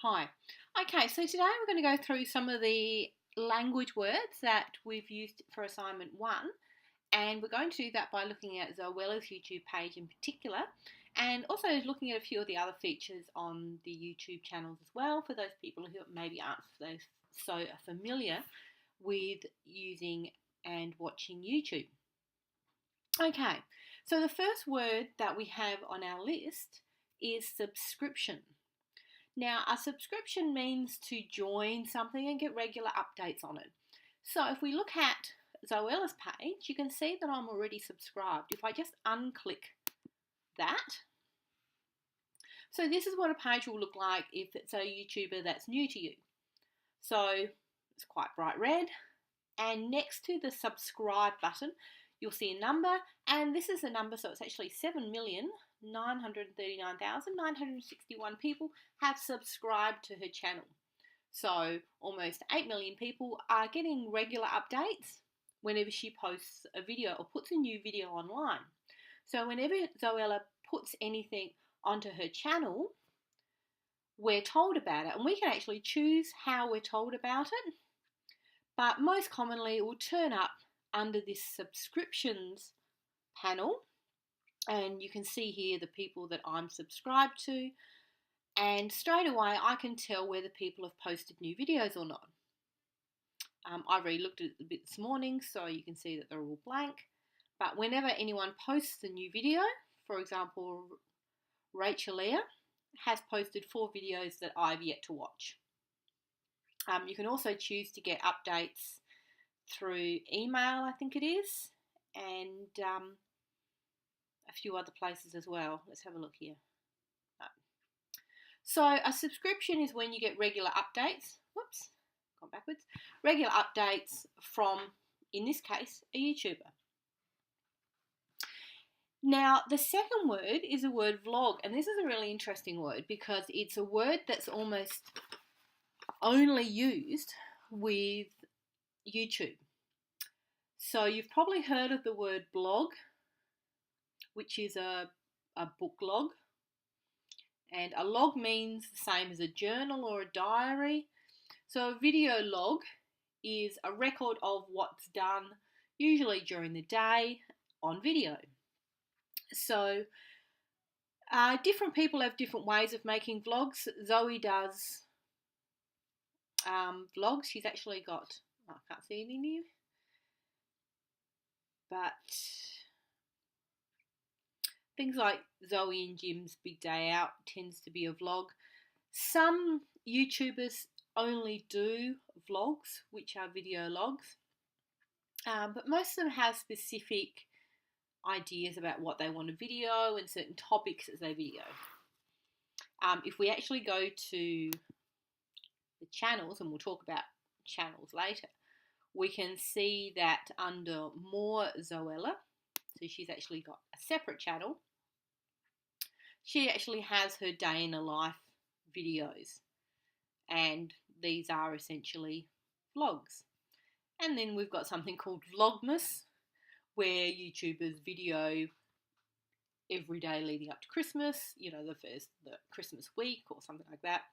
Hi. Okay, so today we're going to go through some of the language words that we've used for assignment 1, and we're going to do that by looking at Zoella's YouTube page in particular, and also looking at a few of the other features on the YouTube channels as well for those people who maybe aren't so familiar with using and watching YouTube. Okay, so the first word that we have on our list is subscription. Now, a subscription means to join something and get regular updates on it. So if we look at Zoella's page, you can see that I'm already subscribed. If I just unclick that, so this is what a page will look like if it's a YouTuber that's new to you. So it's quite bright red, and next to the subscribe button, you'll see a number, and this is the number, so it's actually 7,939,961 people have subscribed to her channel. So almost 8 million people are getting regular updates whenever she posts a video or puts a new video online. So whenever Zoella puts anything onto her channel, we're told about it, and we can actually choose how we're told about it. But most commonly it will turn up under this subscriptions panel, and you can see here the people that I'm subscribed to, and straight away I can tell whether people have posted new videos or not. I've already looked at it a bit this morning, so you can see that they're all blank, but whenever anyone posts a new video, for example Rachel Leah has posted 4 videos that I've yet to watch. You can also choose to get updates through email, I think it is, and a few other places as well. Let's have a look here. So a subscription is when you get regular updates. Whoops, gone backwards. Regular updates from, in this case, a YouTuber. Now, the second word is the word vlog, and this is a really interesting word because it's a word that's almost only used with YouTube. So you've probably heard of the word blog, which is a book log. And a log means the same as a journal or a diary. So a video log is a record of what's done, usually during the day, on video. So different people have different ways of making vlogs. Zoe does vlogs. She's actually got, I can't see any new, but things like Zoe and Jim's Big Day Out tends to be a vlog. Some YouTubers only do vlogs, which are video logs, but most of them have specific ideas about what they want to video and certain topics as they video. If we actually go to the channels, and we'll talk about channels later, we can see that under More Zoella, so she's actually got a separate channel, she actually has her day in a life videos, and these are essentially vlogs. And then we've got something called Vlogmas, where YouTubers video every day leading up to Christmas, the Christmas week or something like that.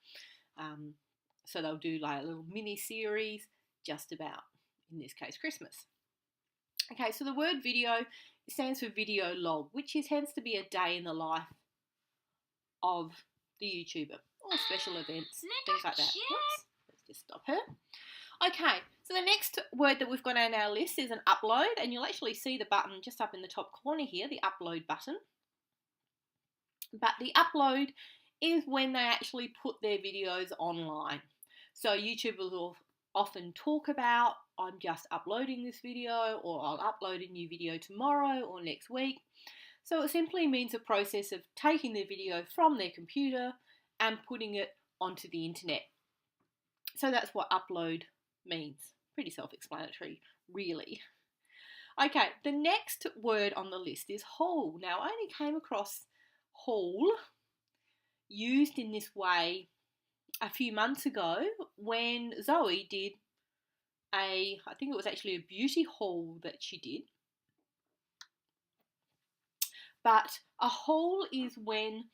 So they'll do like a little mini series just about, in this case, Christmas. Okay, so the word video stands for video log, which tends to be a day in the life of the YouTuber, or special events, things like that. Whoops, let's just stop her. Okay, so the next word that we've got on our list is an upload, and you'll actually see the button just up in the top corner here, the upload button. But the upload is when they actually put their videos online. So YouTubers will often talk about, I'm just uploading this video, or I'll upload a new video tomorrow or next week. So it simply means a process of taking their video from their computer and putting it onto the internet. So that's what upload means. Pretty self-explanatory, really. Okay, the next word on the list is haul. Now, I only came across haul used in this way a few months ago when Zoe did I think it was actually a beauty haul that she did. But a haul is when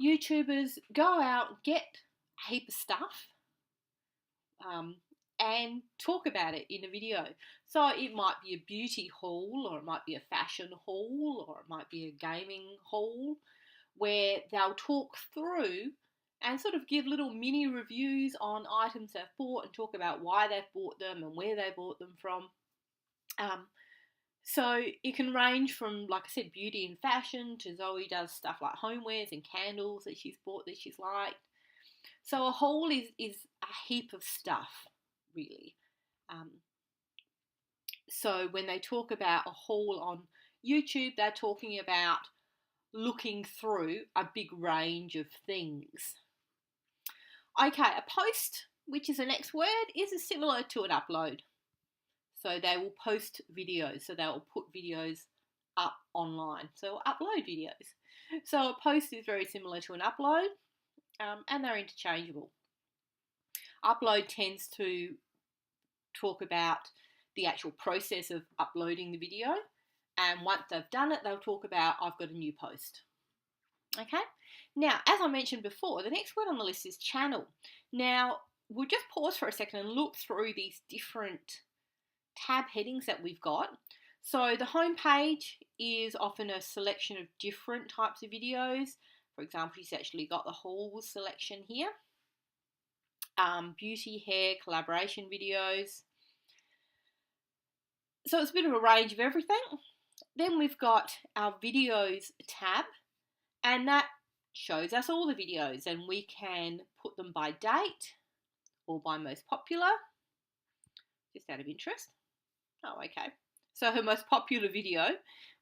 YouTubers go out, get a heap of stuff and talk about it in a video. So it might be a beauty haul, or it might be a fashion haul, or it might be a gaming haul, where they'll talk through and sort of give little mini reviews on items they've bought and talk about why they've bought them and where they bought them from. So it can range from, like I said, beauty and fashion, to Zoe does stuff like homewares and candles that she's bought that she's liked. So a haul is a heap of stuff, really. So when they talk about a haul on YouTube, they're talking about looking through a big range of things. Okay, a post, which is the next word, is similar to an upload. So they will post videos, so they will put videos up online, so upload videos. So a post is very similar to an upload, and they're interchangeable. Upload tends to talk about the actual process of uploading the video, and once they've done it, they'll talk about, I've got a new post. Okay, now as I mentioned before, the next word on the list is channel. Now we'll just pause for a second and look through these different tab headings that we've got. So the home page is often a selection of different types of videos. For example, she's actually got the hauls selection here. Beauty, hair, collaboration videos. So it's a bit of a range of everything. Then we've got our videos tab, and that shows us all the videos, and we can put them by date or by most popular, just out of interest. Oh, okay. So her most popular video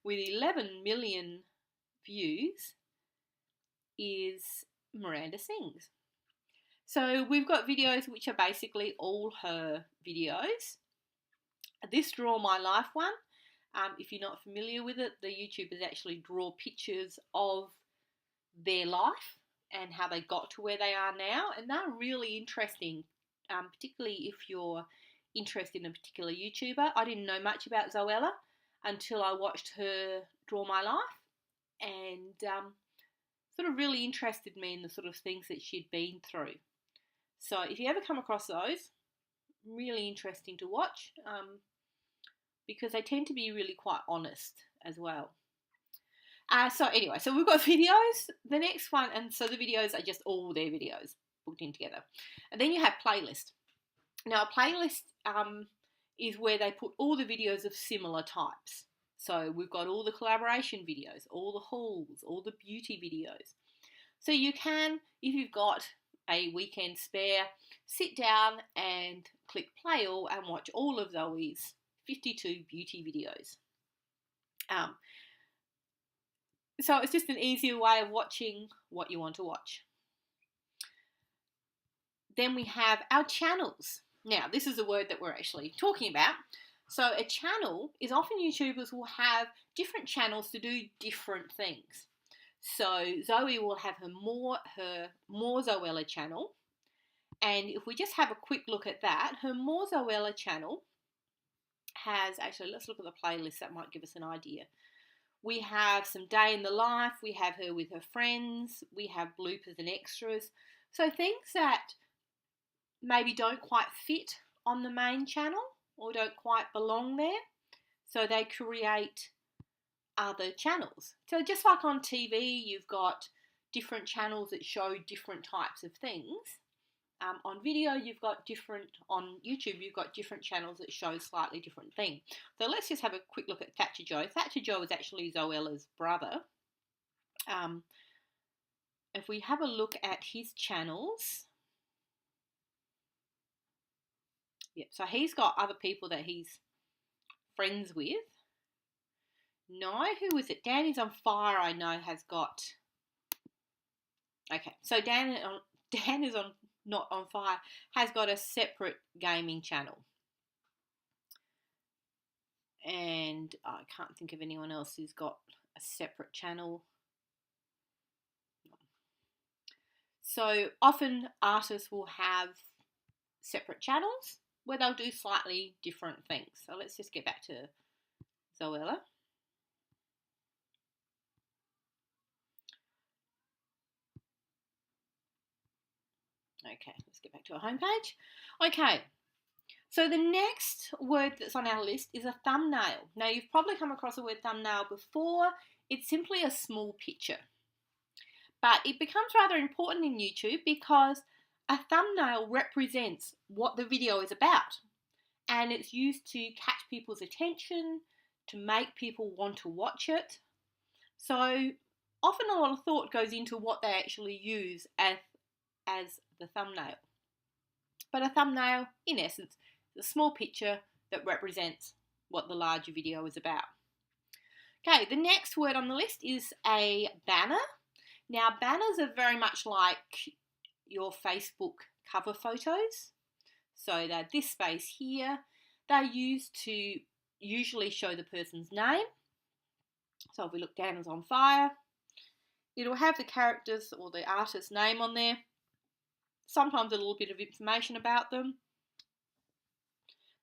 with 11 million views is Miranda Sings. So we've got videos which are basically all her videos. This Draw My Life one, if you're not familiar with it, the YouTubers actually draw pictures of their life and how they got to where they are now, and they're really interesting, particularly if you're interested in a particular YouTuber. I didn't know much about Zoella until I watched her Draw My Life, and sort of really interested me in the sort of things that she'd been through. So if you ever come across those, really interesting to watch, because they tend to be really quite honest as well. So anyway, so we've got videos, the next one, and so the videos are just all their videos booked in together. And then you have playlist. Now a playlist is where they put all the videos of similar types. So we've got all the collaboration videos, all the hauls, all the beauty videos. So you can, if you've got a weekend spare, sit down and click play all and watch all of Zoe's 52 beauty videos. So it's just an easier way of watching what you want to watch. Then we have our channels. Now, this is a word that we're actually talking about. So a channel is often YouTubers will have different channels to do different things. So Zoe will have her More Zoella channel. And if we just have a quick look at that, her More Zoella channel has, actually let's look at the playlist, that might give us an idea. We have some day in the life, we have her with her friends, we have bloopers and extras. So things that maybe don't quite fit on the main channel or don't quite belong there. So they create other channels. So just like on TV, you've got different channels that show different types of things. On video, on YouTube, you've got different channels that show slightly different things. So let's just have a quick look at Thatcher Joe. Thatcher Joe is actually Zoella's brother. If we have a look at his channels, yep, so he's got other people that he's friends with. No, who is it? Dan is on Fire, I know, has got... Okay, so Dan is on Not on Fire, has got a separate gaming channel. And I can't think of anyone else who's got a separate channel. So often artists will have separate channels where they'll do slightly different things. So let's just get back to Zoella. Okay, let's get back to our homepage. Okay, so the next word that's on our list is a thumbnail. Now, you've probably come across the word thumbnail before. It's simply a small picture. But it becomes rather important in YouTube because a thumbnail represents what the video is about. And it's used to catch people's attention, to make people want to watch it. So often a lot of thought goes into what they actually use as the thumbnail. But a thumbnail, in essence, is a small picture that represents what the larger video is about. Okay, the next word on the list is a banner. Now, banners are very much like your Facebook cover photos. So they're this space here. They're used to usually show the person's name. So if we look down as on fire, it'll have the characters or the artist's name on there. Sometimes a little bit of information about them.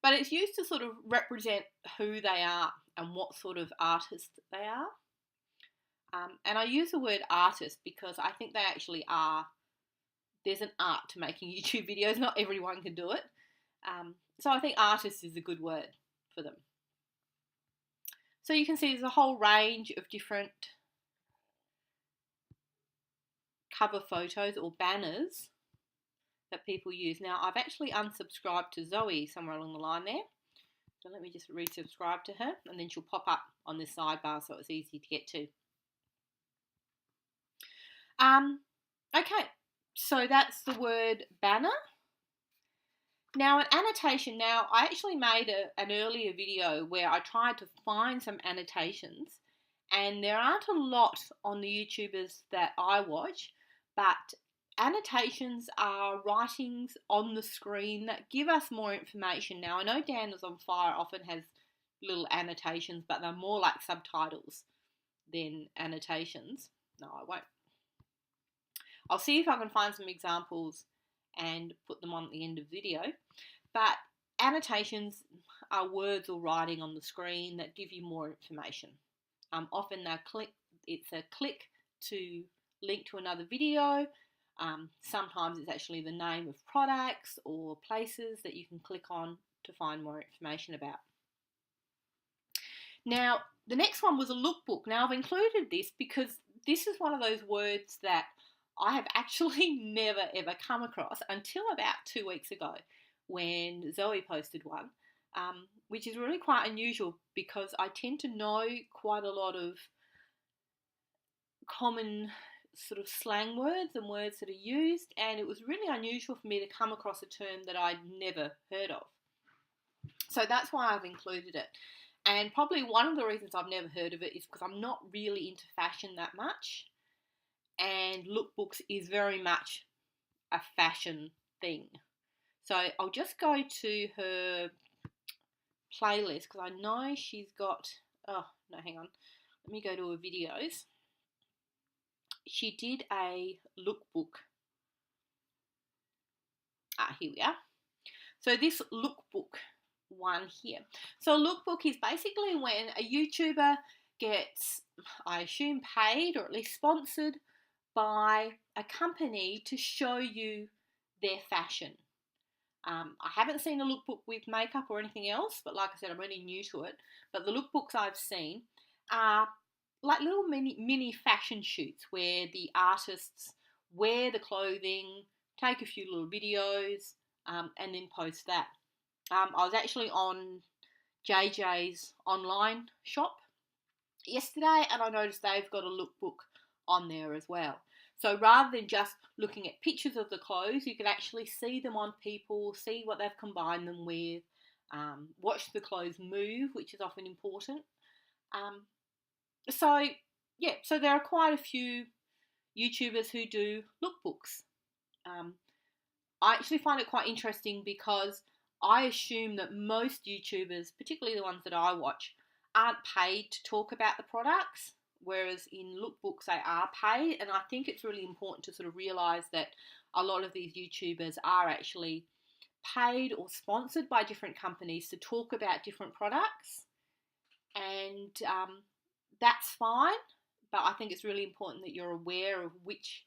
But it's used to sort of represent who they are and what sort of artist they are. And I use the word artist because I think they actually are. There's an art to making YouTube videos. Not everyone can do it. So I think artist is a good word for them. So you can see there's a whole range of different cover photos or banners that people use. Now, I've actually unsubscribed to Zoe somewhere along the line there. So let me just resubscribe to her, and then she'll pop up on this sidebar so it's easy to get to. Okay, so that's the word banner. Now, an annotation. Now, I actually made an earlier video where I tried to find some annotations, and there aren't a lot on the YouTubers that I watch, but annotations are writings on the screen that give us more information. Now, I know Dan is on Fire often has little annotations, but they're more like subtitles than annotations. No, I won't. I'll see if I can find some examples and put them on at the end of the video. But annotations are words or writing on the screen that give you more information. Often it's a click to link to another video. Sometimes it's actually the name of products or places that you can click on to find more information about. Now, the next one was a lookbook. Now, I've included this because this is one of those words that I have actually never ever come across until about 2 weeks ago when Zoe posted one, which is really quite unusual because I tend to know quite a lot of common sort of slang words and words that are used, and it was really unusual for me to come across a term that I'd never heard of. So that's why I've included it. And probably one of the reasons I've never heard of it is because I'm not really into fashion that much. And lookbooks is very much a fashion thing. So I'll just go to her playlist because I know she's got, oh no, hang on, let me go to her videos. She did a lookbook. Here we are. So this lookbook one here. So a lookbook is basically when a YouTuber gets, I assume, paid or at least sponsored by a company to show you their fashion. I haven't seen a lookbook with makeup or anything else, but like I said, I'm really new to it. But the lookbooks I've seen are like little mini fashion shoots where the artists wear the clothing, take a few little videos, and then post that. I was actually on JJ's online shop yesterday, and I noticed they've got a lookbook on there as well. So rather than just looking at pictures of the clothes, you can actually see them on people, see what they've combined them with, watch the clothes move, which is often important. So there are quite a few YouTubers who do lookbooks. I actually find it quite interesting because I assume that most YouTubers, particularly the ones that I watch, aren't paid to talk about the products, whereas in lookbooks they are paid, and I think it's really important to sort of realise that a lot of these YouTubers are actually paid or sponsored by different companies to talk about different products, and that's fine, but I think it's really important that you're aware of which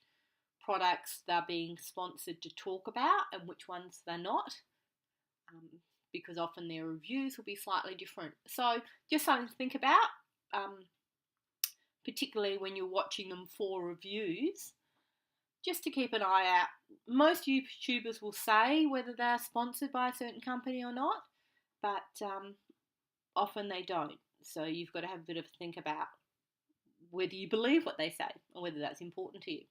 products they're being sponsored to talk about and which ones they're not, because often their reviews will be slightly different. So just something to think about, particularly when you're watching them for reviews, just to keep an eye out. Most YouTubers will say whether they're sponsored by a certain company or not, but often they don't. So you've got to have a bit of a think about whether you believe what they say or whether that's important to you.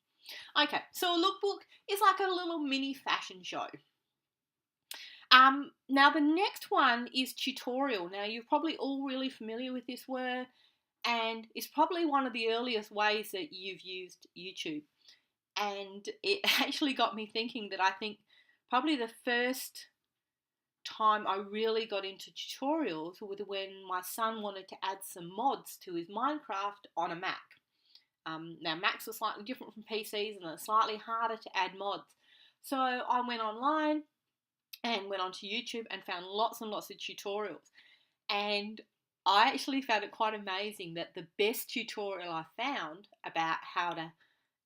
Okay, so a lookbook is like a little mini fashion show. Now the next one is tutorial. Now you're probably all really familiar with this word, and it's probably one of the earliest ways that you've used YouTube. And it actually got me thinking that I think probably the first time I really got into tutorials was when my son wanted to add some mods to his Minecraft on a Mac. Now Macs are slightly different from PCs and they're slightly harder to add mods. So I went online and went onto YouTube and found lots and lots of tutorials. And I actually found it quite amazing that the best tutorial I found about how to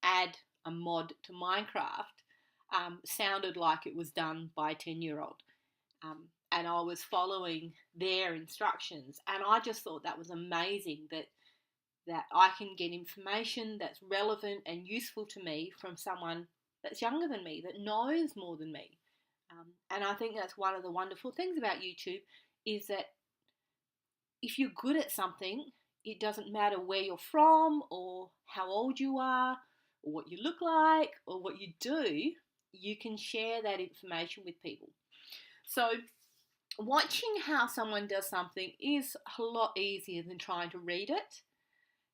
add a mod to Minecraft sounded like it was done by a 10-year-old. And I was following their instructions. And I just thought that was amazing that I can get information that's relevant and useful to me from someone that's younger than me, that knows more than me. And I think that's one of the wonderful things about YouTube, is that if you're good at something, it doesn't matter where you're from or how old you are or what you look like or what you do, you can share that information with people. So watching how someone does something is a lot easier than trying to read it.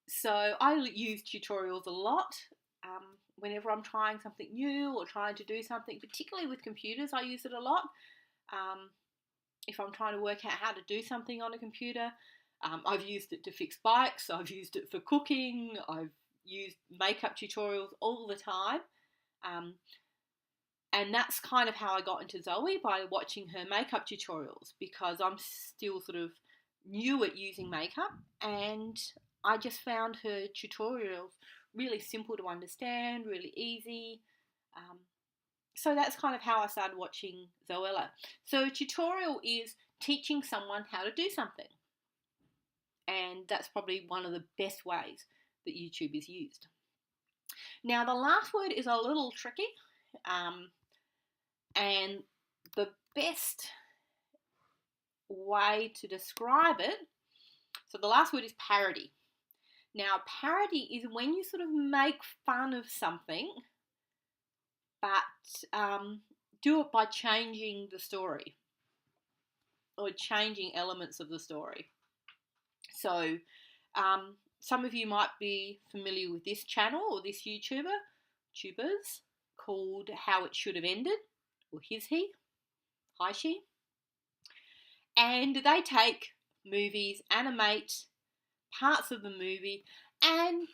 So I use tutorials a lot. Whenever I'm trying something new or trying to do something, particularly with computers, I use it a lot. If I'm trying to work out how to do something on a computer, I've used it to fix bikes, I've used it for cooking, I've used makeup tutorials all the time. And that's kind of how I got into Zoe, by watching her makeup tutorials, because I'm still sort of new at using makeup, and I just found her tutorials really simple to understand, really easy. So that's kind of how I started watching Zoella. So a tutorial is teaching someone how to do something. And that's probably one of the best ways that YouTube is used. Now the last word is a little tricky. And the best way to describe it, so the last word is parody. Now, parody is when you sort of make fun of something, but do it by changing the story or changing elements of the story. So some of you might be familiar with this channel or this YouTubers called How It Should Have Ended, or His He, Hi She. And they take movies, animate parts of the movie, and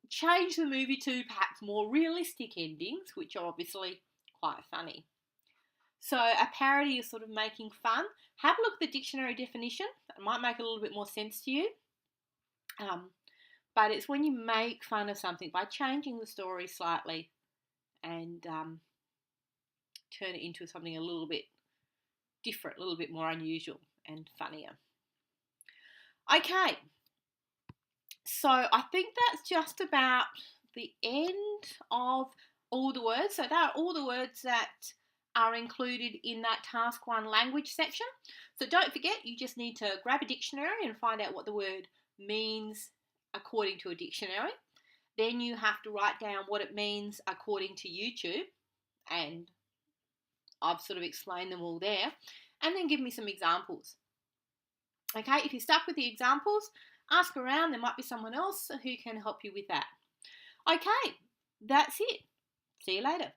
change the movie to perhaps more realistic endings, which are obviously quite funny. So a parody is sort of making fun. Have a look at the dictionary definition. It might make a little bit more sense to you. But it's when you make fun of something by changing the story slightly and turn it into something a little bit different, a little bit more unusual and funnier. Okay, so I think that's just about the end of all the words. So that are all the words that are included in that Task 1 language section. So don't forget, you just need to grab a dictionary and find out what the word means according to a dictionary. Then you have to write down what it means according to YouTube, and I've sort of explained them all there, and then give me some examples. Okay, if you're stuck with the examples, ask around. There might be someone else who can help you with that. Okay, that's it. See you later.